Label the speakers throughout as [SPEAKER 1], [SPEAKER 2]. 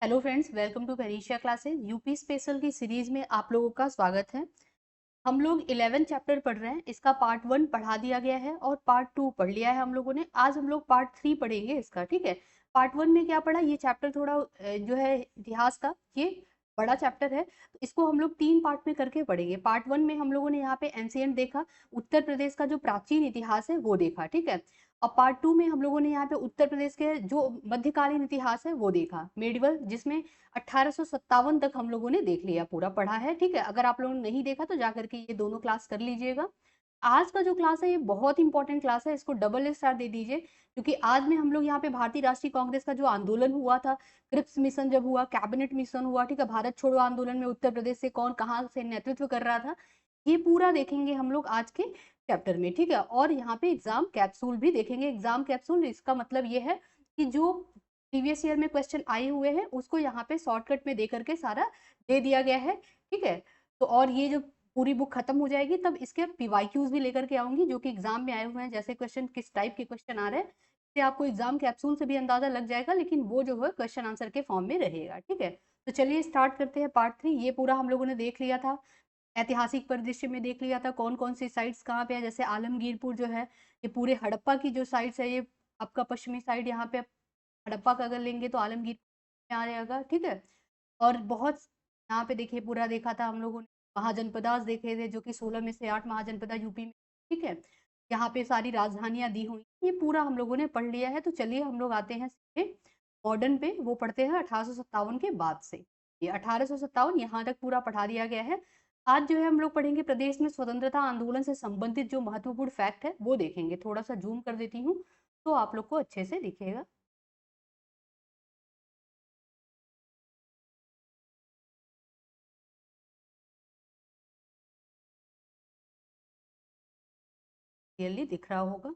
[SPEAKER 1] Hello friends, welcome to Perishia classes. UP special की series में आप लोगों का स्वागत है। हम लोग 11 चैप्टर पढ़ रहे हैं। इसका पार्ट 1 पढ़ा दिया गया है और पार्ट 2 पढ़ लिया है हम लोगों ने। आज हम लोग पार्ट 3 पढ़ेंगे इसका, ठीक है। पार्ट 1 में क्या पढ़ा, ये चैप्टर थोड़ा जो है इतिहास का, ये बड़ा चैप्टर है, तो इसको हम लोग 3 पार्ट में करके पढ़ेंगे। पार्ट 1 में हम लोगों ने यहाँ पे एंशिएंट देखा, उत्तर प्रदेश का जो प्राचीन इतिहास है वो देखा, ठीक है। और पार्ट 2 में हम लोगों ने यहाँ पे उत्तर प्रदेश के जो मध्यकालीन इतिहास है वो देखा, मेडिवल, जिसमें 1857 तक हम लोगों ने देख लिया, पूरा पढ़ा है, ठीक है। अगर आप लोगों ने नहीं देखा तो जाकर के ये दोनों क्लास कर लीजिएगा। आज का जो क्लास है ये बहुत इंपॉर्टेंट क्लास है, इसको डबल स्टार दे दीजिए, क्योंकि आज में हम लोग यहाँ पे भारतीय राष्ट्रीय कांग्रेस का जो आंदोलन हुआ था, क्रिप्स मिशन जब हुआ, कैबिनेट मिशन हुआ, ठीक है, भारत छोड़ो आंदोलन में उत्तर प्रदेश से कौन कहाँ से नेतृत्व कर रहा था, ये पूरा देखेंगे हम लोग आज के चैप्टर में, ठीक है। और यहाँ पे एग्जाम कैप्सूल भी देखेंगे। एग्जाम कैप्सूल इसका मतलब ये है कि जो प्रीवियस ईयर में क्वेश्चन आए हुए हैं उसको यहाँ पे शॉर्टकट में दे करके सारा दे दिया गया है, ठीक है। तो और ये जो पूरी बुक खत्म हो जाएगी तब इसके पीवाईक्यूज भी लेकर के आऊंगी, जो कि एग्जाम में आए हुए हैं, जैसे क्वेश्चन किस टाइप के क्वेश्चन आ रहे हैं, इससे आपको एग्जाम कैप्सूल से भी अंदाजा लग जाएगा, लेकिन वो जो है क्वेश्चन आंसर के फॉर्म में रहेगा, ठीक है। तो चलिए स्टार्ट करते हैं पार्ट 3। ये पूरा हम लोगों ने देख लिया था, ऐतिहासिक परिदृश्य में देख लिया था कौन कौन सी साइट्स कहाँ पे है। जैसे आलमगीरपुर जो है, ये पूरे हड़प्पा की जो साइट्स है, ये आपका पश्चिमी साइड यहाँ पे हड़प्पा का अगर लेंगे तो आलमगीर में आ रहेगा, ठीक है। और बहुत यहाँ पे देखिए पूरा देखा था हम लोगों ने, महाजनपदास देखे थे, जो कि 16 में से 8 महाजनपदा यूपी में, ठीक है। यहाँ पे सारी राजधानियां दी हुई, ये पूरा हम लोगों ने पढ़ लिया है। तो चलिए हम लोग आते हैं सीधे मॉडर्न पे, वो पढ़ते हैं 1857 के बाद से। ये 1857 यहाँ तक पूरा पढ़ा दिया गया है। आज जो है हम लोग पढ़ेंगे प्रदेश में स्वतंत्रता आंदोलन से संबंधित जो महत्वपूर्ण फैक्ट है वो देखेंगे। थोड़ा सा जूम कर देती हूँ तो आप लोग को अच्छे से दिखेगा। क्लियरली दिख रहा होगा।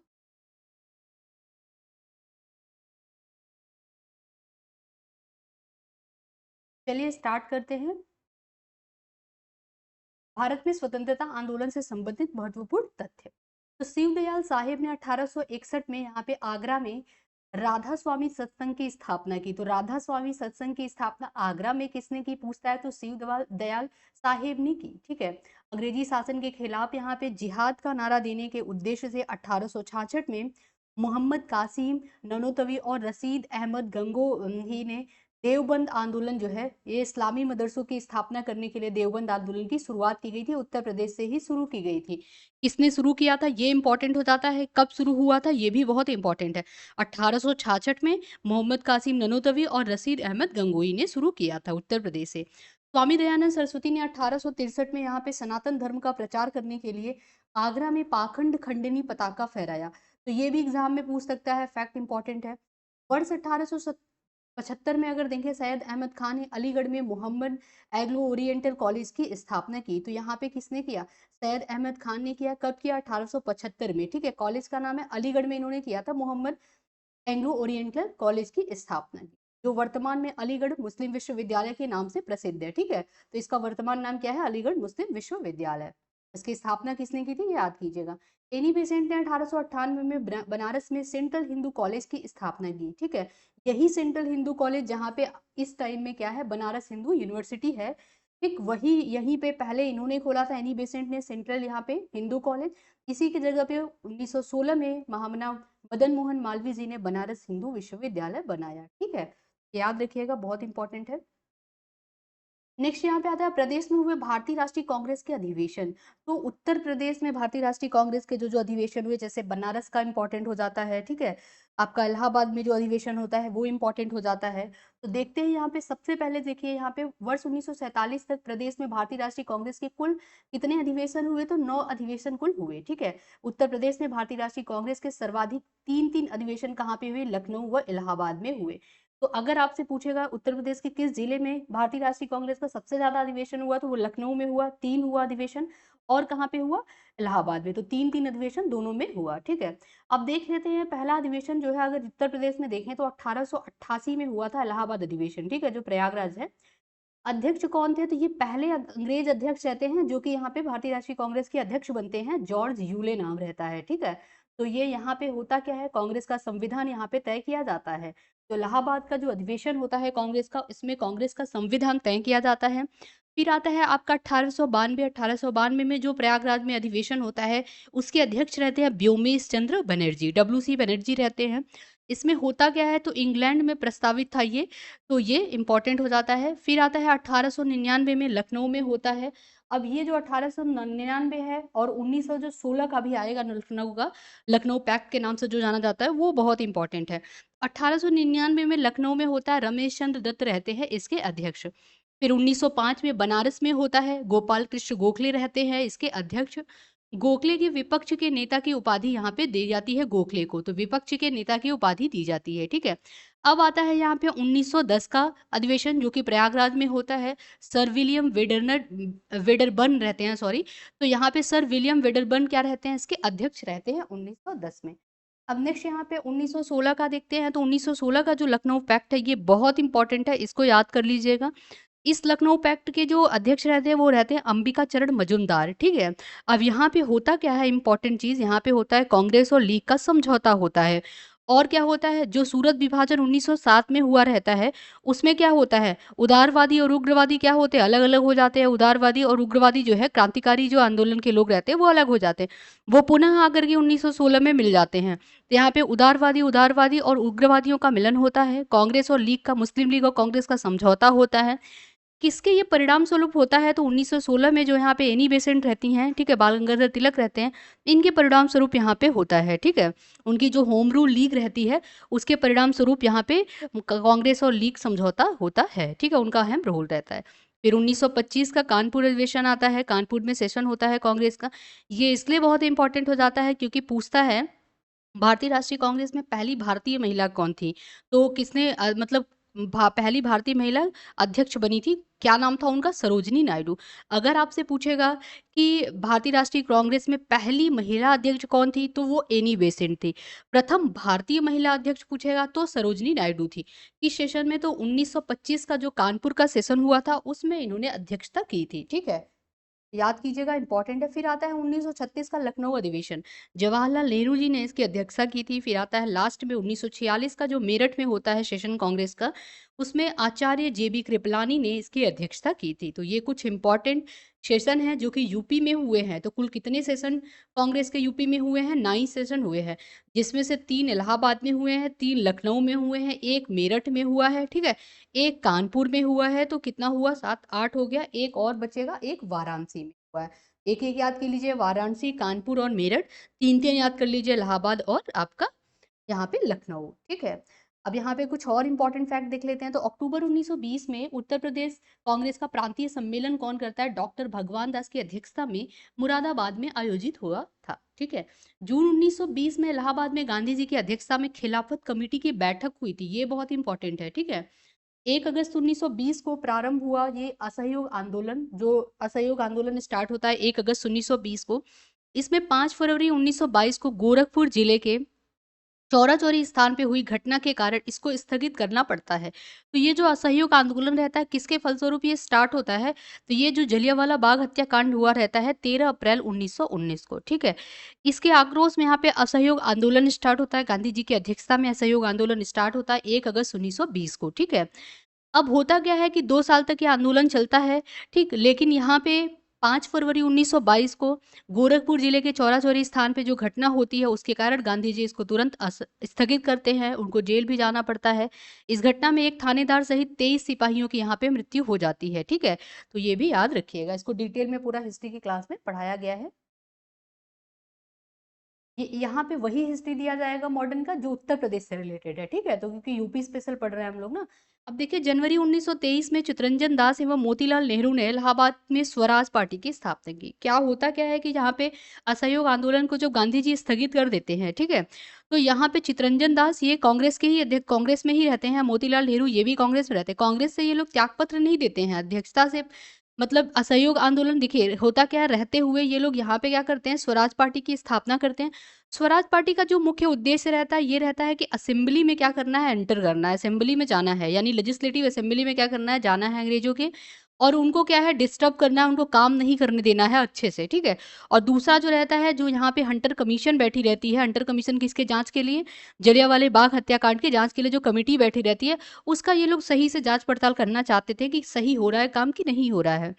[SPEAKER 1] चलिए स्टार्ट करते हैं। भारत में स्वतंत्रता आंदोलन से संबंधित महत्वपूर्ण तथ्य। तो शिवदयाल साहेब ने 1861 में यहाँ पे आगरा में राधा स्वामी सत्संग की स्थापना की। तो राधा स्वामी सत्संग की स्थापना आगरा में किसने की पूछता है, तो शिव दयाल साहेब ने की, ठीक है। अंग्रेजी शासन के खिलाफ यहाँ पे जिहाद का नारा देने के उद्देश्य से 1866 में मोहम्मद कासिम ननोतवी और रशीद अहमद गंगोही ने देवबंद आंदोलन जो है, ये इस्लामी मदरसों की स्थापना करने के लिए देवबंद आंदोलन की शुरुआत की गई थी, उत्तर प्रदेश से ही शुरू की गई थी। किसने शुरू किया था ये इंपॉर्टेंट हो जाता है, कब शुरू हुआ था ये भी बहुत इंपॉर्टेंट है। 1866 में मोहम्मद कासिम ननोतवी और रशीद अहमद गंगोई ने शुरू किया था उत्तर प्रदेश से। स्वामी दयानंद सरस्वती ने 1863 में यहाँ पे सनातन धर्म का प्रचार करने के लिए आगरा में पाखंड खंडनी पताका फहराया। तो ये भी एग्जाम में पूछ सकता है, फैक्ट इंपॉर्टेंट है। वर्ष 1875 में अगर देखें, सैयद अहमद खान ने अलीगढ़ में मोहम्मद एग्लो ओरिएंटल कॉलेज की स्थापना की। तो यहाँ पे किसने किया, सैयद अहमद खान ने किया। कब किया, 1875 में, ठीक है। कॉलेज का नाम है, अलीगढ़ में इन्होंने किया था, मोहम्मद एंग्लो ओरिएंटल कॉलेज की स्थापना की, जो वर्तमान में अलीगढ़ मुस्लिम विश्वविद्यालय के नाम से प्रसिद्ध है, ठीक है। तो इसका वर्तमान नाम क्या है, अलीगढ़ मुस्लिम विश्वविद्यालय। इसकी स्थापना किसने की थी, याद कीजिएगा। एनी बेसेंट ने 1898 में बनारस में सेंट्रल हिंदू कॉलेज की स्थापना की, ठीक है। यही सेंट्रल हिंदू कॉलेज जहाँ पे इस टाइम में क्या है, बनारस हिंदू यूनिवर्सिटी है, ठीक वही यहीं पे पहले इन्होंने खोला था, एनी बेसेंट ने, सेंट्रल यहाँ पे हिंदू कॉलेज। इसी की जगह पे 1916 में महामना मदन मोहन मालवीय जी ने बनारस हिंदू विश्वविद्यालय बनाया, ठीक है। याद रखिएगा, बहुत इंपॉर्टेंट है। नेक्स्ट यहाँ पे आता है प्रदेश में हुए भारतीय राष्ट्रीय कांग्रेस के अधिवेशन। तो उत्तर प्रदेश में भारतीय राष्ट्रीय कांग्रेस के जो जो अधिवेशन हुए, जैसे बनारस का इंपॉर्टेंट हो जाता है, ठीक है। आपका इलाहाबाद में जो अधिवेशन होता है वो इंपॉर्टेंट हो जाता है। तो देखते हैं यहाँ पे, सबसे पहले देखिए यहाँ पे वर्ष 1947 तक प्रदेश में भारतीय राष्ट्रीय कांग्रेस के कुल कितने अधिवेशन हुए, तो 9 अधिवेशन कुल हुए, ठीक है। उत्तर प्रदेश में भारतीय राष्ट्रीय कांग्रेस के सर्वाधिक 3-3 अधिवेशन कहाँ पे हुए, लखनऊ व इलाहाबाद में हुए। तो अगर आपसे पूछेगा उत्तर प्रदेश के किस जिले में भारतीय राष्ट्रीय कांग्रेस का सबसे ज्यादा अधिवेशन हुआ, तो वो लखनऊ में हुआ, 3 हुआ अधिवेशन। और कहाँ पे हुआ, इलाहाबाद में। तो 3-3 अधिवेशन दोनों में हुआ, ठीक है। अब देख लेते हैं पहला अधिवेशन जो है, अगर उत्तर प्रदेश में देखें तो 1888 में हुआ था इलाहाबाद अधिवेशन, ठीक है, जो प्रयागराज है। अध्यक्ष कौन थे, तो ये पहले अंग्रेज अध्यक्ष रहते हैं, जो कि यहाँ पे भारतीय राष्ट्रीय कांग्रेस के अध्यक्ष बनते हैं, जॉर्ज यूले नाम रहता है, ठीक है। तो ये यहाँ पे होता क्या है, कांग्रेस का संविधान यहाँ पे तय किया जाता है। तो इलाहाबाद का जो अधिवेशन होता है कांग्रेस का, इसमें कांग्रेस का संविधान तय किया जाता है। फिर आता है आपका 1892 में जो प्रयागराज में अधिवेशन होता है, उसके अध्यक्ष रहते हैं व्योमेश चंद्र बनर्जी, डब्ल्यू.सी. बनर्जी रहते हैं। इसमें होता क्या है, तो इंग्लैंड में प्रस्तावित था ये, तो ये इम्पोर्टेंट हो जाता है। फिर आता है 1899 में लखनऊ में होता है। अब ये जो 1899 है और 1916 का भी आएगा लखनऊ का, लखनऊ पैक्ट के नाम से जो जाना जाता है, वो बहुत इंपॉर्टेंट है। 1899 में लखनऊ में होता है, रमेश चंद्र दत्त रहते हैं इसके अध्यक्ष। फिर 1905 में बनारस में होता है, गोपाल कृष्ण गोखले रहते हैं इसके अध्यक्ष। गोखले की विपक्ष के नेता की उपाधि यहाँ पे दी जाती है गोखले को, तो विपक्ष के नेता की उपाधि दी जाती है, ठीक है। अब आता है यहाँ पे 1910 का अधिवेशन, जो कि प्रयागराज में होता है। सर विलियम वेडरबर्न रहते हैं, सॉरी। तो यहाँ पे सर विलियम वेडरबर्न क्या रहते हैं, इसके अध्यक्ष रहते हैं 1910 में। अब नेक्स्ट यहाँ पे 1916 का देखते हैं, तो 1916 का जो लखनऊ पैक्ट है, ये बहुत इंपॉर्टेंट है, इसको याद कर लीजिएगा। इस लखनऊ पैक्ट के जो अध्यक्ष रहते हैं, वो रहते हैं अंबिका चरण मजूमदार, ठीक है। अब यहाँ पे होता क्या है, इंपॉर्टेंट चीज यहाँ पे होता है, कांग्रेस और लीग का समझौता होता है। और क्या होता है, जो सूरत विभाजन 1907 में हुआ रहता है, उसमें क्या होता है, उदारवादी और उग्रवादी क्या होते हैं, अलग अलग हो जाते हैं। उदारवादी और उग्रवादी जो है, क्रांतिकारी जो आंदोलन के लोग रहते हैं, वो अलग हो जाते हैं। वो पुनः आकर के 1916 में मिल जाते हैं। तो यहाँ पे उदारवादी उदारवादी और उग्रवादियों का मिलन होता है। कांग्रेस और लीग का, मुस्लिम लीग और कांग्रेस का समझौता होता है। किसके ये परिणाम स्वरूप होता है, तो 1916 में जो यहाँ पे एनी बेसेंट रहती हैं, ठीक है, बाल गंगाधर तिलक रहते हैं, इनके परिणाम स्वरूप यहाँ पे होता है, ठीक है। उनकी जो होम रूल लीग रहती है, उसके परिणाम स्वरूप यहाँ पे कांग्रेस और लीग समझौता होता है, ठीक है, उनका अहम रोल रहता है। फिर 1925 का कानपुर अधिवेशन आता है, कानपुर में सेशन होता है कांग्रेस का। ये इसलिए बहुत इंपॉर्टेंट हो जाता है क्योंकि पूछता है, भारतीय राष्ट्रीय कांग्रेस में पहली भारतीय महिला कौन थी, तो किसने मतलब पहली भारतीय महिला अध्यक्ष बनी थी, क्या नाम था उनका, सरोजिनी नायडू। अगर आपसे पूछेगा कि भारतीय राष्ट्रीय कांग्रेस में पहली महिला अध्यक्ष कौन थी, तो वो एनी बेसेंट थी। प्रथम भारतीय महिला अध्यक्ष पूछेगा तो सरोजिनी नायडू थी। इस सेशन में तो 1925 का जो कानपुर का सेशन हुआ था, उसमें इन्होंने अध्यक्षता की थी, ठीक है, याद कीजिएगा, इंपॉर्टेंट है। फिर आता है 1936 का लखनऊ अधिवेशन, जवाहरलाल नेहरू जी ने इसकी अध्यक्षता की थी। फिर आता है लास्ट में 1946 का जो मेरठ में होता है सेशन कांग्रेस का, उसमें आचार्य जेबी कृपलानी ने इसकी अध्यक्षता की थी। तो ये कुछ इंपॉर्टेंट सेशन है जो कि यूपी में हुए हैं। तो कुल कितने सेशन कांग्रेस के यूपी में हुए हैं, 9 सेशन हुए हैं, जिसमें से 3 इलाहाबाद में हुए हैं, 3 लखनऊ में हुए हैं, 1 मेरठ में हुआ है, ठीक है, 1 कानपुर में हुआ है। तो कितना हुआ, 7 8 हो गया, एक और बचेगा, एक वाराणसी में हुआ है। एक एक याद कर लीजिए, वाराणसी, कानपुर और मेरठ, 3 3 याद कर लीजिए, इलाहाबाद और आपका यहाँ पे लखनऊ, ठीक है। अब यहाँ पे कुछ और इंपॉर्टेंट फैक्ट देख लेते हैं। तो अक्टूबर 1920 में उत्तर प्रदेश कांग्रेस का प्रांतीय सम्मेलन कौन करता है, डॉक्टर भगवान दास की अध्यक्षता में मुरादाबाद में आयोजित हुआ था, ठीक है। जून 1920 में इलाहाबाद में गांधी जी की अध्यक्षता में खिलाफत कमेटी की बैठक हुई थी, ये बहुत इंपॉर्टेंट है, ठीक है। 1 अगस्त 1920 को प्रारंभ हुआ ये असहयोग आंदोलन, जो असहयोग आंदोलन स्टार्ट होता है 1 अगस्त 1920 को। इसमें 5 फरवरी 1922 को गोरखपुर जिले के चौरा चौरी स्थान पे हुई घटना के कारण इसको स्थगित करना पड़ता है। तो ये जो असहयोग आंदोलन रहता है, किसके फलस्वरूप ये स्टार्ट होता है, तो ये जो जलियांवाला बाग हत्याकांड हुआ रहता है 13 अप्रैल 1919 को, ठीक है। इसके आक्रोश में यहाँ पे असहयोग आंदोलन स्टार्ट होता है, गांधी जी की अध्यक्षता में असहयोग आंदोलन स्टार्ट होता है 1 अगस्त 1920 को, ठीक है। अब होता क्या है कि 2 साल तक ये आंदोलन चलता है, ठीक, लेकिन यहाँ पे 5 फरवरी 1922 को गोरखपुर जिले के चौरा चौरी स्थान पे जो घटना होती है, उसके कारण गांधी जी इसको तुरंत स्थगित करते हैं, उनको जेल भी जाना पड़ता है। इस घटना में एक थानेदार सहित 23 सिपाहियों की यहाँ पे मृत्यु हो जाती है, ठीक है। तो ये भी याद रखिएगा, इसको डिटेल में पूरा हिस्ट्री की क्लास में पढ़ाया गया है। यहाँ पे वही हिस्ट्री दिया जाएगा मॉडर्न का जो उत्तर प्रदेश से रिलेटेड है, ठीक है, तो क्योंकि यूपी स्पेशल पढ़ रहे हैं हम लोग ना। अब देखिए, जनवरी 1923 में चित्तरंजन दास एवं मोतीलाल नेहरू ने इलाहाबाद में स्वराज पार्टी की स्थापना की। क्या होता क्या है कि यहाँ पे असहयोग आंदोलन को जो गांधी जी स्थगित कर देते हैं, ठीक है, तो यहाँ पे चित्तरंजन दास ये कांग्रेस के ही अध्यक्ष, कांग्रेस में ही रहते हैं, मोतीलाल नेहरू ये भी कांग्रेस में रहते हैं। कांग्रेस से ये लोग त्यागपत्र नहीं देते हैं अध्यक्षता से, मतलब असहयोग आंदोलन, देखिए होता क्या है, रहते हुए ये लोग यहाँ पे क्या करते हैं, स्वराज पार्टी की स्थापना करते हैं। स्वराज पार्टी का जो मुख्य उद्देश्य रहता है, ये रहता है कि असेंबली में क्या करना है, एंटर करना है, असेंबली में जाना है, यानी लेजिस्लेटिव असेंबली में क्या करना है, जाना है अंग्रेजों के, और उनको क्या है डिस्टर्ब करना है, उनको काम नहीं करने देना है अच्छे से, ठीक है? और दूसरा जो रहता है, जो यहाँ पे हंटर कमीशन बैठी रहती है, हंटर कमीशन किसके जाँच के लिए? जलियांवाला बाग हत्याकांड की जाँच के लिए जो कमिटी बैठी रहती है, उसका ये लोग सही से जाँच-पड़ताल करना चाहते थे कि सही हो रहा है काम कि नहीं हो रहा है।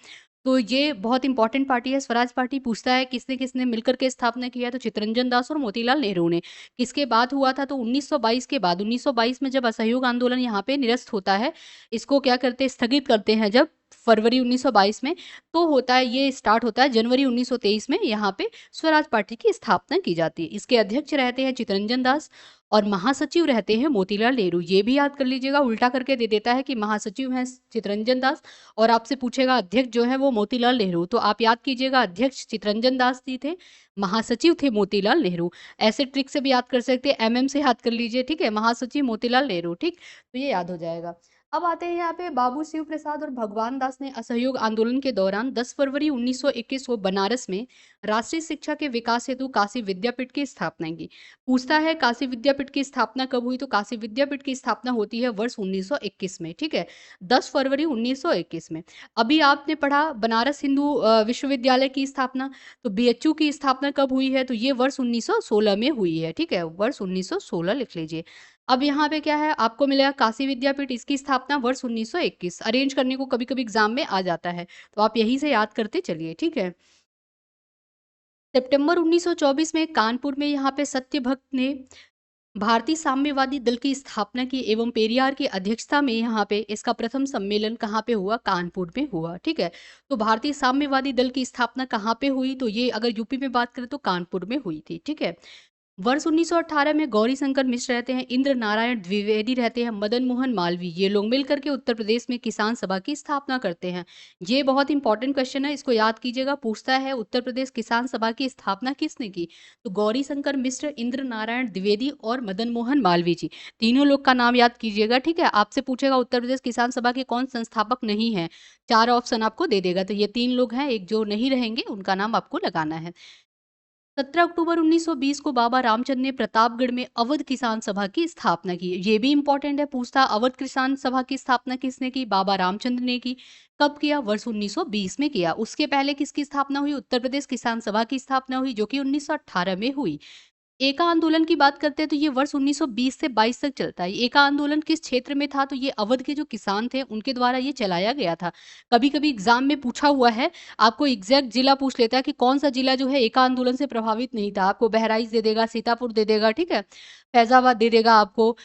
[SPEAKER 1] तो ये बहुत इंपॉर्टेंट पार्टी है, स्वराज पार्टी। पूछता है किसने-किसने मिलकर के स्थापना किया है, तो चित्तरंजन दास और मोतीलाल नेहरू ने। किसके बाद हुआ था? तो 1922 के बाद, 1922 में जब असहयोग आंदोलन यहाँ पे निरस्त होता है, इसको क्या करते हैं, स्थगित करते हैं जब फरवरी 1922 में, तो होता है ये स्टार्ट होता है जनवरी 1923 में यहाँ पे स्वराज पार्टी की स्थापना की जाती है। इसके अध्यक्ष रहते हैं चित्तरंजन दास और महासचिव रहते हैं मोतीलाल नेहरू। ये भी याद कर लीजिएगा, उल्टा करके दे देता है कि महासचिव हैं चित्तरंजन दास और आपसे पूछेगा अध्यक्ष जो है वो मोतीलाल नेहरू। तो आप याद कीजिएगा, अध्यक्ष चित्तरंजन दास जी थे, महासचिव थे मोतीलाल नेहरू। ऐसे ट्रिक से भी याद कर सकते हैं, एमएम से याद कर लीजिए, ठीक है? महासचिव मोतीलाल नेहरू, ठीक? तो ये याद हो जाएगा। अब आते हैं यहाँ पे, बाबू शिव प्रसाद और भगवान दास ने असहयोग आंदोलन के दौरान 10 फरवरी 1921 को बनारस में राष्ट्रीय शिक्षा के विकास हेतु काशी विद्यापीठ की स्थापना की। पूछता है काशी विद्यापीठ की स्थापना कब हुई? तो काशी विद्यापीठ की स्थापना होती है वर्ष 1921 में, ठीक है? 10 फरवरी 1921 में। अभी आपने पढ़ा बनारस हिंदू विश्वविद्यालय की स्थापना, तो बीएचयू की स्थापना कब हुई है? तो ये वर्ष 1916 में हुई है, ठीक है? वर्ष 1916 लिख लीजिए। अब यहाँ पे क्या है, आपको मिलेगा काशी विद्यापीठ, इसकी स्थापना वर्ष 1921। अरेंज करने को कभी-कभी एग्जाम में आ जाता है, तो आप यहीं से याद करते चलिए, ठीक है? सितंबर 1924 में कानपुर में यहाँ पे सत्यभक्त ने भारतीय साम्यवादी दल की स्थापना की एवं पेरियार की अध्यक्षता में यहाँ पे इसका प्रथम सम्मेलन कहाँ पे हुआ? कानपुर में हुआ, ठीक है? तो भारतीय साम्यवादी दल की स्थापना कहाँ पे हुई? तो ये अगर यूपी में बात करें तो कानपुर में हुई थी, ठीक है? वर्ष 1918 में गौरी शंकर मिश्र रहते हैं, इंद्र नारायण द्विवेदी रहते हैं, मदन मोहन मालवीय, ये लोग मिलकर के उत्तर प्रदेश में किसान सभा की स्थापना करते हैं। ये बहुत इंपॉर्टेंट क्वेश्चन है, इसको याद कीजिएगा। पूछता है उत्तर प्रदेश किसान सभा की स्थापना किसने की? तो गौरी शंकर मिश्र, इंद्र नारायण द्विवेदी और मदन मोहन मालवीय जी, तीनों लोग का नाम याद कीजिएगा, ठीक है? आपसे पूछेगा उत्तर प्रदेश किसान सभा के कौन संस्थापक नहीं है, 4 ऑप्शन आपको दे देगा, तो ये 3 लोग हैं, एक जो नहीं रहेंगे उनका नाम आपको लगाना है। 17 अक्टूबर 1920 को बाबा रामचंद्र ने प्रतापगढ़ में अवध किसान सभा की स्थापना की। ये भी इंपॉर्टेंट है, पूछता अवध किसान सभा की स्थापना किसने की? बाबा रामचंद्र ने की। कब किया? वर्ष 1920 में किया। उसके पहले किसकी स्थापना हुई? उत्तर प्रदेश किसान सभा की स्थापना हुई, जो कि 1918 में हुई। एका आंदोलन की बात करते हैं तो ये वर्ष 1920 से 22 तक चलता है। एका आंदोलन किस क्षेत्र में था? तो ये अवध के जो किसान थे उनके द्वारा ये चलाया गया था। कभी-कभी एग्जाम में पूछा हुआ है, आपको एग्जैक्ट जिला पूछ लेता है कि कौन सा जिला जो है एका आंदोलन से प्रभावित नहीं था। आपको बहराइच दे देगा, सीतापुर दे देगा, ठीक है? फैजाबाद दे देगा आपको,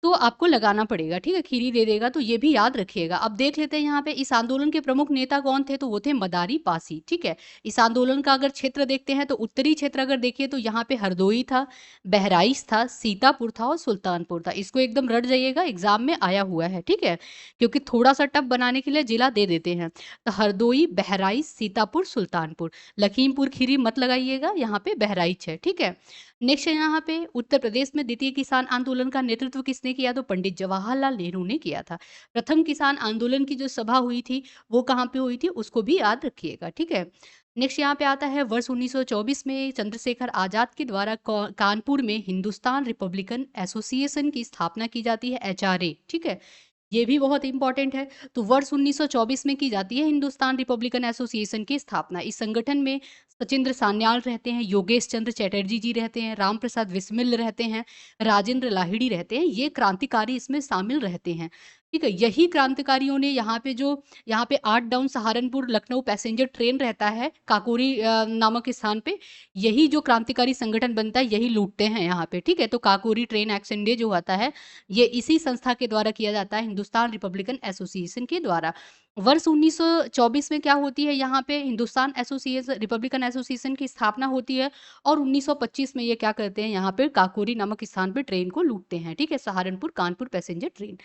[SPEAKER 1] तो आपको लगाना पड़ेगा, ठीक है? खीरी दे देगा, तो ये भी याद रखिएगा। अब देख लेते हैं यहाँ पे इस आंदोलन के प्रमुख नेता कौन थे? तो वो थे मदारी पासी, ठीक है? इस आंदोलन का अगर क्षेत्र देखते हैं तो उत्तरी क्षेत्र अगर देखिए तो यहाँ पे हरदोई था, बहराइच था, सीतापुर था और सुल्तानपुर था। इसको एकदम रट जाइएगा, एग्जाम में आया हुआ है, ठीक है? क्योंकि थोड़ा सा टफ बनाने के लिए जिला दे देते हैं। तो हरदोई, बहराइच, सीतापुर, सुल्तानपुर। लखीमपुर खीरी मत लगाइएगा, यहाँ पे बहराइच है, ठीक है? नेक्स्ट यहाँ पे उत्तर प्रदेश में द्वितीय किसान आंदोलन का नेतृत्व किसने किया? तो पंडित जवाहरलाल नेहरू ने किया था। प्रथम किसान आंदोलन की जो सभा हुई थी वो कहाँ पे हुई थी? उसको भी याद रखिएगा, ठीक है? नेक्स्ट यहाँ पे आता है वर्ष 1924 में चंद्रशेखर आजाद के द्वारा कानपुर में हिंदुस्तान रिपब्लिकन एसोसिएशन की स्थापना की जाती है, एचआरए, ठीक है? ये भी बहुत इंपॉर्टेंट है। तो वर्ष 1924 में की जाती है हिंदुस्तान रिपब्लिकन एसोसिएशन की स्थापना। इस संगठन में सचिंद्र सान्याल रहते हैं, योगेश चंद्र चैटर्जी जी रहते हैं, राम प्रसाद बिस्मिल रहते हैं, राजेंद्र लाहिड़ी रहते हैं। ये क्रांतिकारी इसमें शामिल रहते हैं, ठीक है? यही क्रांतिकारियों ने यहाँ पे 8 down Saharanpur Lucknow passenger train रहता है काकोरी नामक स्थान पे, यही जो क्रांतिकारी संगठन बनता है यही लूटते हैं यहाँ पे, ठीक है? तो काकोरी ट्रेन एक्शन डे जो आता है ये इसी संस्था के द्वारा किया जाता है, हिंदुस्तान रिपब्लिकन एसोसिएशन के द्वारा। वर्ष 1924 में क्या होती है? यहाँ पे हिंदुस्तान एसोसिएशन रिपब्लिकन एसोसिएशन की स्थापना होती है और 1925 में ये क्या करते हैं? यहाँ पे काकोरी नामक स्थान पे ट्रेन को लूटते हैं, ठीक है? Saharanpur Kanpur passenger train.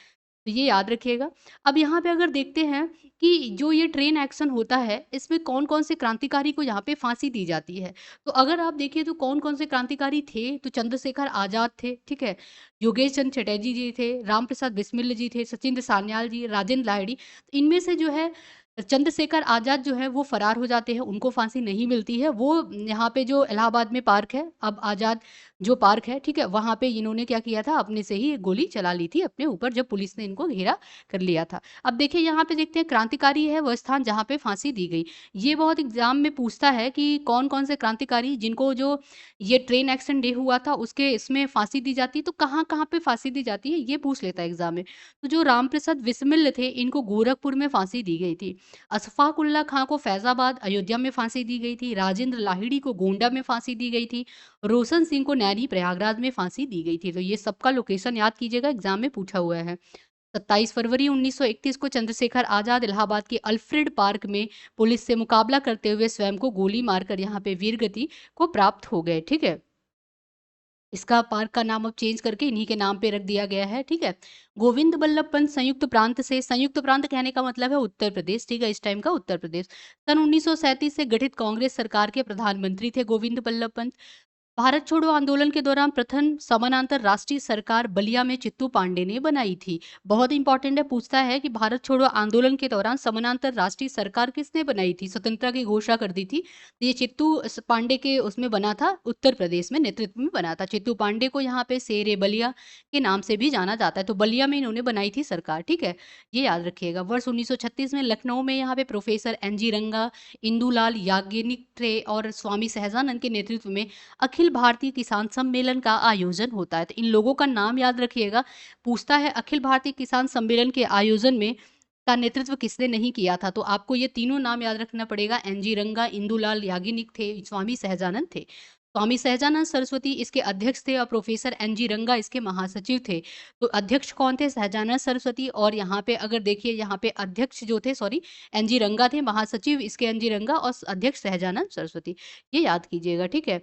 [SPEAKER 1] तो ये याद रखिएगा। अब यहाँ पे अगर देखते हैं कि जो ये ट्रेन एक्शन होता है, इसमें कौन-कौन से क्रांतिकारी को यहाँ पे फांसी दी जाती है। तो अगर आप देखिए तो कौन-कौन से क्रांतिकारी थे, तो चंद्रशेखर आज़ाद थे, ठीक है? योगेश चंद्र चटर्जी जी थे, रामप्रसाद बिस्मिल जी थे, सचिंद्र सान्याल जी, राजेंद्र लाहिड़ी। इनमें से जो है चंद्रशेखर आज़ाद जो है वो फरार हो जाते हैं, उनको फांसी नहीं मिलती है। वो यहाँ पे जो इलाहाबाद में पार्क है, अब आज़ाद जो पार्क है, ठीक है? वहाँ पे इन्होंने क्या किया था, अपने से ही गोली चला ली थी अपने ऊपर, जब पुलिस ने इनको घेरा कर लिया था। अब देखिए यहाँ पे देखते हैं, क्रांतिकारी है वह स्थान जहाँ पे फांसी दी गई। ये बहुत एग्जाम में पूछता है कि कौन कौन से क्रांतिकारी जिनको जो ये ट्रेन एक्शन डे हुआ था उसके इसमें फांसी दी जाती है, तो कहाँ कहाँ पे फांसी दी जाती है, ये पूछ लेता है एग्जाम में। तो जो रामप्रसाद बिस्मिल थे, इनको गोरखपुर में फांसी दी गई थी। अशफाक उल्ला खां को फैजाबाद अयोध्या में फांसी दी गई थी। राजेंद्र लाहिड़ी को गोंडा में फांसी दी गई थी। रोशन सिंह को नैनी प्रयागराज में फांसी दी गई थी। तो ये सबका लोकेशन याद कीजिएगा, एग्जाम में पूछा हुआ है। 27 फरवरी 1931 को चंद्रशेखर आजाद इलाहाबाद के अल्फ्रेड पार्क में पुलिस से मुकाबला करते हुए स्वयं को गोली मारकर यहाँ पे वीरगति को प्राप्त हो गए, ठीक है? इसका पार्क का नाम अब चेंज करके इन्हीं के नाम पे रख दिया गया है, ठीक है? गोविंद बल्लभ पंत संयुक्त प्रांत से, संयुक्त प्रांत कहने का मतलब है उत्तर प्रदेश, ठीक है? इस टाइम का उत्तर प्रदेश। सन 1937 से गठित कांग्रेस सरकार के प्रधानमंत्री थे गोविंद बल्लभ पंत। भारत छोड़ो आंदोलन के दौरान प्रथम समानांतर राष्ट्रीय सरकार बलिया में चित्तू पांडे ने बनाई थी। बहुत इंपॉर्टेंट है, पूछता है कि भारत छोड़ो आंदोलन के दौरान समानांतर राष्ट्रीय सरकार किसने बनाई थी, स्वतंत्रता की घोषणा कर दी थी। तो ये चित्तू पांडे के उसमें बना था, उत्तर प्रदेश में नेतृत्व में बना था। चित्तू पांडे को यहाँ पे शेरे बलिया के नाम से भी जाना जाता है। तो बलिया में इन्होंने बनाई थी सरकार, ठीक है? ये याद रखिएगा। वर्ष 1936 में लखनऊ में यहाँ पे प्रोफेसर NG रंगा, इंदुलाल याग्निक थे और स्वामी सहजानंद के नेतृत्व में अखिल भारतीय किसान सम्मेलन का आयोजन होता है। तो इन लोगों का नाम याद रखिएगा। पूछता है अखिल भारतीय किसान सम्मेलन के आयोजन में का नेतृत्व किसने नहीं किया था, तो आपको ये तीनों नाम याद रखना पड़ेगा। NG रंगा, इंदुलाल याग्निक थे, स्वामी सहजानंद थे। स्वामी सहजानंद सरस्वती इसके अध्यक्ष थे और प्रोफेसर NG रंगा इसके महासचिव थे। तो अध्यक्ष कौन थे, सहजानंद सरस्वती। और यहाँ पे अगर देखिए, यहाँ पे अध्यक्ष जो थे, सॉरी, NG रंगा थे, महासचिव इसके NG रंगा और अध्यक्ष सहजानंद सरस्वती। ये याद कीजिएगा, ठीक है?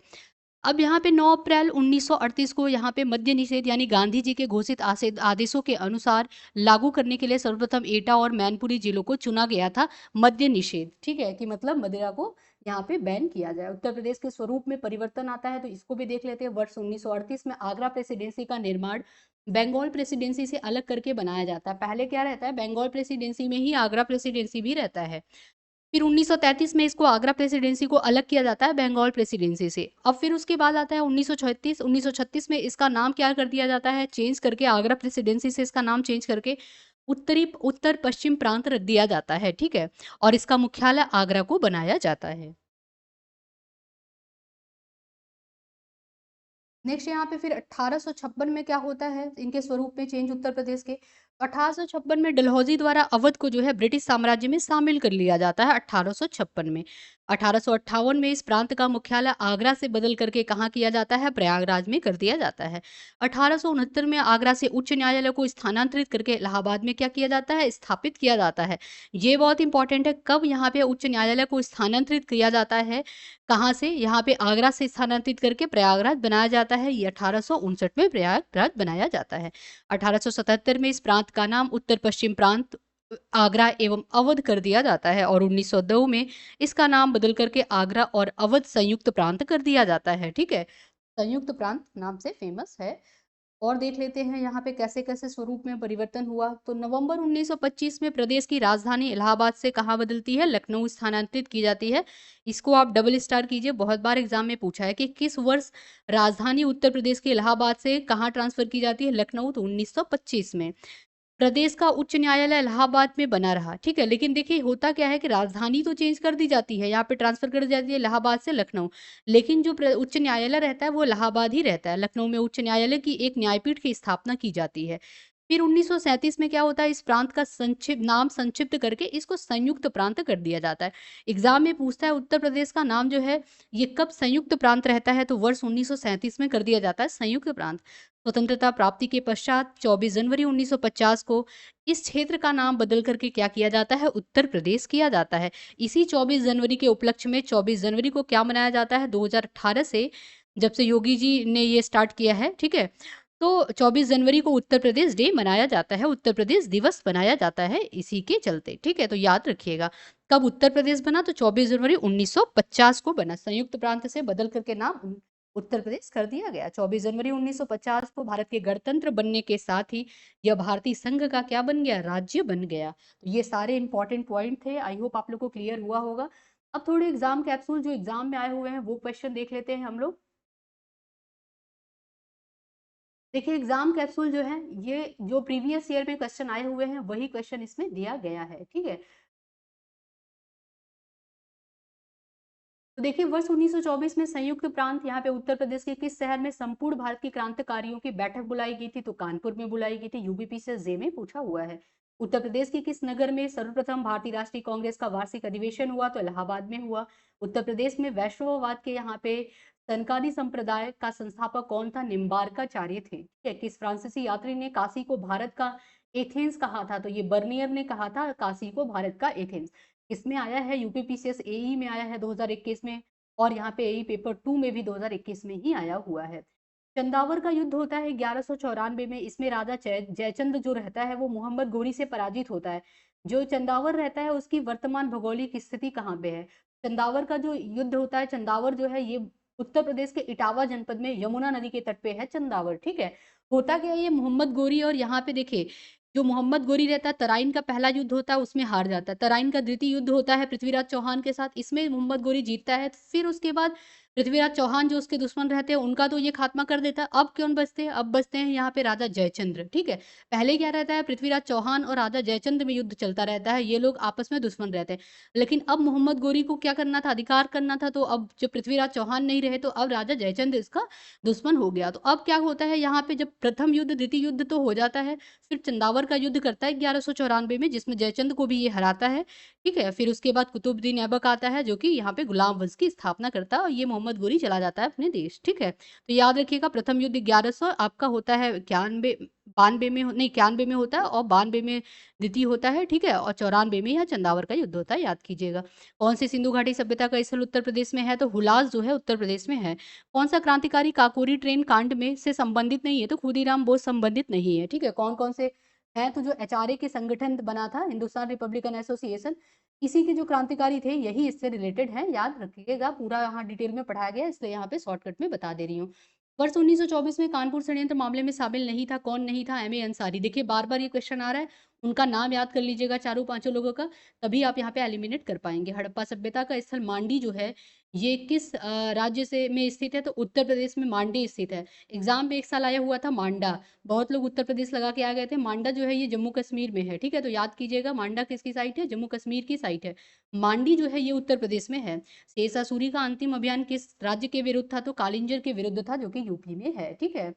[SPEAKER 1] अब यहाँ पे 9 अप्रैल 1938 को यहाँ पे मद्य निषेध यानी गांधी जी के घोषित आदेशों के अनुसार लागू करने के लिए सर्वप्रथम एटा और मैनपुरी जिलों को चुना गया था मद्य निषेध, ठीक है? कि मतलब मदिरा को यहाँ पे बैन किया जाए। उत्तर प्रदेश के स्वरूप में परिवर्तन आता है, तो इसको भी देख लेते हैं। वर्ष 1938 में आगरा प्रेसिडेंसी का निर्माण बंगाल प्रेसिडेंसी से अलग करके बनाया जाता है। पहले क्या रहता है, बंगाल प्रेसिडेंसी में ही आगरा प्रेसिडेंसी भी रहता है। फिर 1933 में इसको आगरा प्रेसिडेंसी को अलग किया जाता है बंगाल प्रेसिडेंसी से। अब फिर उसके बाद आता है 1936 में इसका नाम क्या कर दिया जाता है, चेंज करके, आगरा प्रेसिडेंसी से इसका नाम चेंज करके उत्तर पश्चिम प्रांत रख दिया जाता है, ठीक है? और इसका मुख्यालय आगरा को बनाया जाता है। नेक्स्ट यहाँ पे फिर 1856 में क्या होता है, इनके स्वरूप में चेंज उत्तर प्रदेश के। 1856 में डलहौजी द्वारा अवध को जो है ब्रिटिश साम्राज्य में शामिल कर लिया जाता है 1856 में। 1858 में इस प्रांत का मुख्यालय आगरा से बदल करके कहाँ किया जाता है, प्रयागराज में कर दिया जाता है। 1869 में आगरा से उच्च न्यायालय को स्थानांतरित करके इलाहाबाद में क्या किया जाता है, स्थापित किया जाता है। ये बहुत इंपॉर्टेंट है, कब यहाँ पे उच्च न्यायालय को स्थानांतरित किया जाता है, कहाँ से, यहाँ पे आगरा से स्थानांतरित करके प्रयागराज बनाया जाता है। ये 1859 में प्रयागराज बनाया जाता है। 1877 में इस प्रांत का नाम उत्तर पश्चिम प्रांत आगरा एवं अवध कर दिया जाता है और 1902 में इसका नाम बदल करके आगरा और अवध संयुक्त प्रांत कर दिया जाता है, ठीक है? संयुक्त प्रांत नाम से फेमस है। और देख लेते हैं यहाँ पे कैसे कैसे स्वरूप में परिवर्तन हुआ। तो नवंबर 1925 में प्रदेश की राजधानी इलाहाबाद से कहाँ बदलती है, लखनऊ स्थानांतरित की जाती है। इसको आप डबल स्टार कीजिए, बहुत बार एग्जाम में पूछा है कि किस वर्ष राजधानी उत्तर प्रदेश के इलाहाबाद से कहाँ ट्रांसफर की जाती है, लखनऊ। तो 1925 में। प्रदेश का उच्च न्यायालय इलाहाबाद में बना रहा, ठीक है? लेकिन देखिए होता क्या है कि राजधानी तो चेंज कर दी जाती है, यहाँ पे ट्रांसफर कर दी जाती है इलाहाबाद से लखनऊ, लेकिन जो उच्च न्यायालय रहता है वो इलाहाबाद ही रहता है। लखनऊ में उच्च न्यायालय की एक न्यायपीठ की स्थापना की जाती है। फिर 1937 में क्या होता है, इस प्रांत का संक्षिप्त करके इसको संयुक्त प्रांत कर दिया जाता है। एग्जाम में पूछता है उत्तर प्रदेश का नाम जो है ये कब संयुक्त प्रांत रहता है, तो वर्ष 1937 में कर दिया जाता है संयुक्त प्रांत। स्वतंत्रता प्राप्ति के पश्चात 24 जनवरी 1950 को इस क्षेत्र का नाम बदल करके क्या किया जाता है, उत्तर प्रदेश किया जाता है। इसी 24 जनवरी के उपलक्ष्य में 24 जनवरी को क्या मनाया जाता है, 2018 से, जब से योगी जी ने ये स्टार्ट किया है, ठीक है? तो 24 जनवरी को उत्तर प्रदेश डे मनाया जाता है, उत्तर प्रदेश दिवस मनाया जाता है इसी के चलते, ठीक है? तो याद रखिएगा कब उत्तर प्रदेश बना, तो 24 जनवरी 1950 को बना। संयुक्त प्रांत से बदल करके नाम उत्तर प्रदेश कर दिया गया। 24 जनवरी 1950 को भारत के गणतंत्र बनने के साथ ही यह भारतीय संघ का क्या बन गया, राज्य बन गया। तो ये सारे इंपॉर्टेंट पॉइंट थे, आई होप आप लोग को क्लियर हुआ होगा। अब थोड़े एग्जाम कैप्सूल जो एग्जाम में आए हुए हैं वो क्वेश्चन देख लेते हैं हम लोग। देखिए एग्जाम कैप्सूल जो है ये जो प्रीवियस ईयर में क्वेश्चन आए हुए हैं वही क्वेश्चन इसमें दिया गया है, ठीक है। तो देखिए वर्ष 1924 में संयुक्त प्रांत यहाँ पे उत्तर प्रदेश के किस शहर में संपूर्ण भारत की क्रांतिकारियों की बैठक बुलाई गई थी? तो कानपुर में बुलाई गई थी। यूबीपीसीएस जे में पूछा हुआ है। उत्तर प्रदेश के किस नगर में सर्वप्रथम भारतीय राष्ट्रीय कांग्रेस का वार्षिक अधिवेशन हुआ? तो इलाहाबाद में हुआ। उत्तर प्रदेश में वैष्णववाद के यहाँ पे सनकादी संप्रदाय का संस्थापक कौन था? निम्बार्काचार्य थे, ठीक है। किस फ्रांसीसी यात्री ने काशी को भारत का एथेंस कहा था? तो ये बर्नियर ने कहा था काशी को भारत का एथेंस। इसमें आया है यूपीपीसीएस एई में आया है 2021 में, और यहाँ पे एई पेपर 2 में भी 2021 में ही आया हुआ है। चंदावर का युद्ध होता है 1194 में। इसमें राजा जयचंद जो रहता है वो मोहम्मद गोरी से पराजित होता है। जो चंदावर रहता है उसकी वर्तमान भौगोलिक स्थिति कहाँ पे है? चंदावर का जो युद्ध होता है, चंदावर जो है ये उत्तर प्रदेश के इटावा जनपद में यमुना नदी के तट पे है चंदावर, ठीक है। होता क्या है ये मोहम्मद गोरी, और यहाँ पे देखिए जो मोहम्मद गोरी रहता है तराइन का पहला युद्ध होता है उसमें हार जाता है। तराइन का द्वितीय युद्ध होता है पृथ्वीराज चौहान के साथ, इसमें मोहम्मद गोरी जीतता है। फिर उसके बाद पृथ्वीराज चौहान जो उसके दुश्मन रहते हैं उनका तो ये खात्मा कर देता है। अब कौन बचते हैं? अब बचते हैं यहाँ पे राजा जयचंद्र, ठीक है। पहले क्या रहता है? पृथ्वीराज चौहान और राजा जयचंद्र में युद्ध चलता रहता है, ये लोग आपस में दुश्मन रहते हैं। लेकिन अब मोहम्मद गोरी को क्या करना था? अधिकार करना था। तो अब जब पृथ्वीराज चौहान नहीं रहे तो अब राजा जयचंद्र इसका दुश्मन हो गया। तो अब क्या होता है यहाँ पे, जब प्रथम युद्ध द्वितीय युद्ध तो हो जाता है, फिर चंदावर का युद्ध करता है 1194 में, जिसमें जयचंद को भी ये हराता है, ठीक है। फिर उसके बाद कुतुबुद्दीन ऐबक आता है जो कि यहाँ पे गुलाम वंश की स्थापना करता है, और ये मोहम्मद गोरी चला जाता है अपने देश, ठीक है। तो याद रखिएगा प्रथम युद्ध 1100 आपका होता है 91 में नहीं 91 में होता है, और 92 में द्वितीय होता है, ठीक है, और 94 में यहाँ चंदावर का युद्ध होता है, याद कीजिएगा। कौन सी सिंधु घाटी सभ्यता का स्थल उत्तर प्रदेश में है? तो हुलास जो है उत्तर प्रदेश में है। कौन सा क्रांतिकारी काकोरी ट्रेन कांड में से संबंधित नहीं है? तो खुदीराम बोस संबंधित नहीं है, ठीक है। कौन कौन से हैं? तो जो एचआरए के संगठन बना था हिंदुस्तान रिपब्लिकन एसोसिएशन, इसी के जो क्रांतिकारी थे यही इससे रिलेटेड हैं, याद रखिएगा। पूरा यहाँ डिटेल में पढ़ाया गया है इसलिए यहाँ पे शॉर्टकट में बता दे रही हूँ। वर्ष 1924 में कानपुर षड्यंत्र मामले में शामिल नहीं था, कौन नहीं था? M A Ansari. देखिए बार बार ये क्वेश्चन आ रहा है, उनका नाम याद कर लीजिएगा चारों पांचों लोगों का, तभी आप यहाँ पे एलिमिनेट कर पाएंगे। हड़प्पा सभ्यता का स्थल मांडी जो है ये किस राज्य से में स्थित है? तो उत्तर प्रदेश में मांडी स्थित है। एग्जाम में एक साल आया हुआ था मांडा, बहुत लोग उत्तर प्रदेश लगा के आ गए थे। मांडा जो है ये जम्मू कश्मीर में है, ठीक है। तो याद कीजिएगा मांडा किसकी साइट है? जम्मू कश्मीर की साइट है। मांडी जो है ये उत्तर प्रदेश में है। शेषासुरी का अंतिम अभियान किस राज्य के विरुद्ध था? तो कालिंजर के विरुद्ध था, जो कि यूपी में है, ठीक है।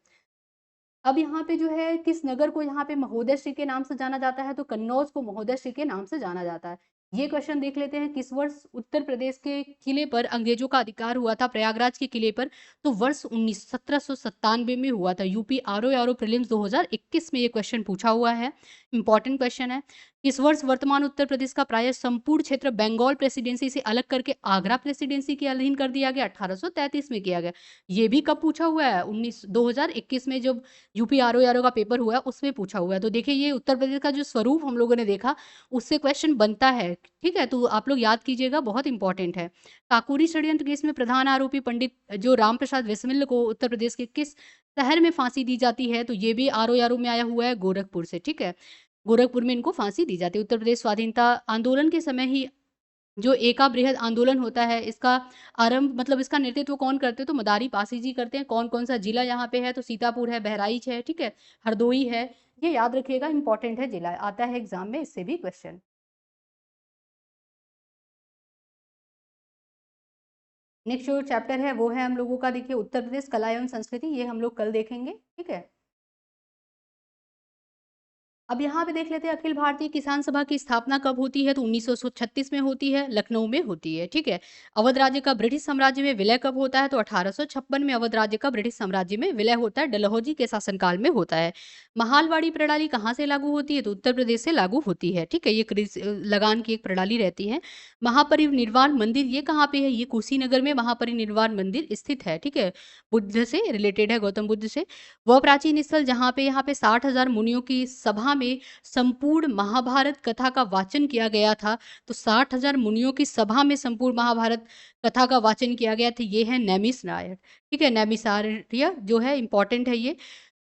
[SPEAKER 1] अब यहाँ पे जो है किस नगर को यहाँ पे महोदय श्री के नाम से जाना जाता है? तो कन्नौज को महोदय श्री के नाम से जाना जाता है। ये क्वेश्चन देख लेते हैं, किस वर्ष उत्तर प्रदेश के किले पर अंग्रेजों का अधिकार हुआ था? प्रयागराज के किले पर। तो वर्ष 1797 में हुआ था। यूपी आरओ प्रीलिम्स 2021 में ये क्वेश्चन पूछा हुआ है, इंपॉर्टेंट क्वेश्चन है। किस वर्ष वर्तमान उत्तर प्रदेश का प्राय संपूर्ण क्षेत्र बंगाल प्रेसिडेंसी से अलग करके आगरा प्रेसिडेंसी के अधीन कर दिया गया? 1833 में किया गया। ये भी कब पूछा हुआ है? 2021 में जब यूपी आरओ का पेपर हुआ है उसमें पूछा हुआ है। तो देखिए ये उत्तर प्रदेश का जो स्वरूप हम लोगों ने देखा उससे क्वेश्चन बनता है, ठीक है। तो आप लोग याद कीजिएगा, बहुत इंपॉर्टेंट है। काकोरी षड्यंत्र केस में प्रधान आरोपी पंडित जो राम प्रसाद बिस्मिल को उत्तर प्रदेश के किस शहर में फांसी दी जाती है? तो ये भी आरओ में आया हुआ है, गोरखपुर से, ठीक है। गोरखपुर में इनको फांसी दी जाती है। उत्तर प्रदेश स्वाधीनता आंदोलन के समय ही जो एका बृहद आंदोलन होता है इसका आरंभ मतलब इसका नेतृत्व कौन करते हैं? तो मदारी पासी जी करते हैं। कौन कौन सा जिला यहाँ पे है? तो सीतापुर है, बहराइच है, ठीक है, हरदोई है। ये याद रखिएगा, इंपॉर्टेंट है, जिला आता है एग्जाम में, इससे भी क्वेश्चन। नेक्स्ट जो चैप्टर है वो है हम लोगों का, देखिए उत्तर प्रदेश कला एवं संस्कृति, ये हम लोग कल देखेंगे, ठीक है। अब यहाँ पे देख लेते हैं अखिल भारतीय किसान सभा की स्थापना कब होती है? तो 1936 में होती है, लखनऊ में होती है, ठीक है। अवध राज्य का ब्रिटिश साम्राज्य में विलय कब होता है? तो 1856 में अवध राज्य का ब्रिटिश साम्राज्य में विलय होता है, डलहौजी के शासनकाल में होता है। महालवाड़ी प्रणाली कहाँ से लागू होती है? तो उत्तर प्रदेश से लागू होती है, ठीक है। ये लगान की एक प्रणाली रहती है। महापरिनिर्वाण मंदिर ये कहाँ पे है? ये कुशीनगर में महापरिनिर्वाण मंदिर स्थित है, ठीक है। बुद्ध से रिलेटेड है, गौतम बुद्ध से। वह प्राचीन स्थल जहाँ पे यहाँ पे 60,000 मुनियों की सभा में संपूर्ण महाभारत कथा का वाचन किया गया था। तो 60,000 मुनियों की सभा में संपूर्ण महाभारत कथा का वाचन किया गया था, ये है नैमिषारण्य, ठीक है। नैमिषारण्य जो है इंपॉर्टेंट है ये।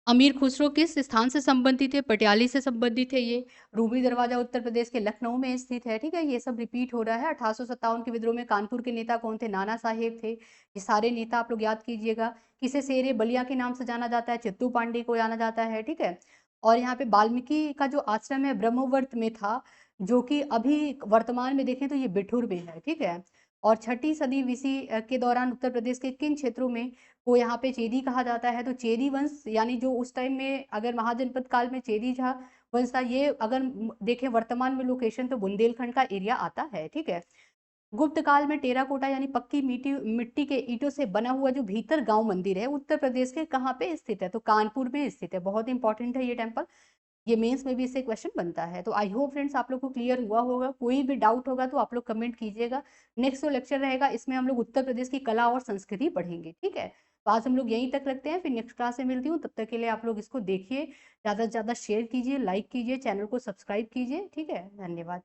[SPEAKER 1] अमीर खुसरो किस स्थान से संबंधित है? पटियाली से संबंधित है ये। रूबी दरवाजा उत्तर प्रदेश के लखनऊ में स्थित है, ठीक है? ये सब रिपीट हो रहा है। 1857 के विद्रोह में कानपुर के नेता कौन थे? नाना साहेब थे। ये सारे नेता आप लोग याद कीजिएगा। किसे शेरे बलिया के नाम से जाना जाता है? चित्तू पांडे को जाना जाता है, ठीक है? और यहाँ पे वाल्मीकि का जो आश्रम है ब्रह्मवर्त में था, जो कि अभी वर्तमान में देखें तो ये बिठूर में है, ठीक है? और छठी सदी बीसी के दौरान उत्तर प्रदेश के किन क्षेत्रों में को यहाँ पे चेदी कहा जाता है? तो चेदी वंश, यानी जो उस टाइम में अगर महाजनपद काल में चेदी झा वंश था, ये अगर देखें वर्तमान में लोकेशन तो बुंदेलखंड का एरिया आता है, ठीक है? गुप्त काल में टेराकोटा यानी पक्की मिट्टी मिट्टी के ईंटों से बना हुआ जो भीतर गांव मंदिर है उत्तर प्रदेश के कहाँ पे स्थित है? तो कानपुर में स्थित है। बहुत इंपॉर्टेंट है ये टेम्पल। ये मेंस में भी इससे क्वेश्चन बनता है। तो आई होप फ्रेंड्स आप लोग को क्लियर हुआ होगा। कोई भी डाउट होगा तो आप लोग कमेंट कीजिएगा। नेक्स्ट जो लेक्चर रहेगा इसमें हम लोग उत्तर प्रदेश की कला और संस्कृति पढ़ेंगे, ठीक है? तो आज हम लोग यहीं तक रखते हैं, फिर नेक्स्ट क्लास में मिलती हूँ। तब तक के लिए आप लोग इसको देखिए, ज़्यादा से ज़्यादा शेयर कीजिए, लाइक कीजिए, चैनल को सब्सक्राइब कीजिए, ठीक है? धन्यवाद।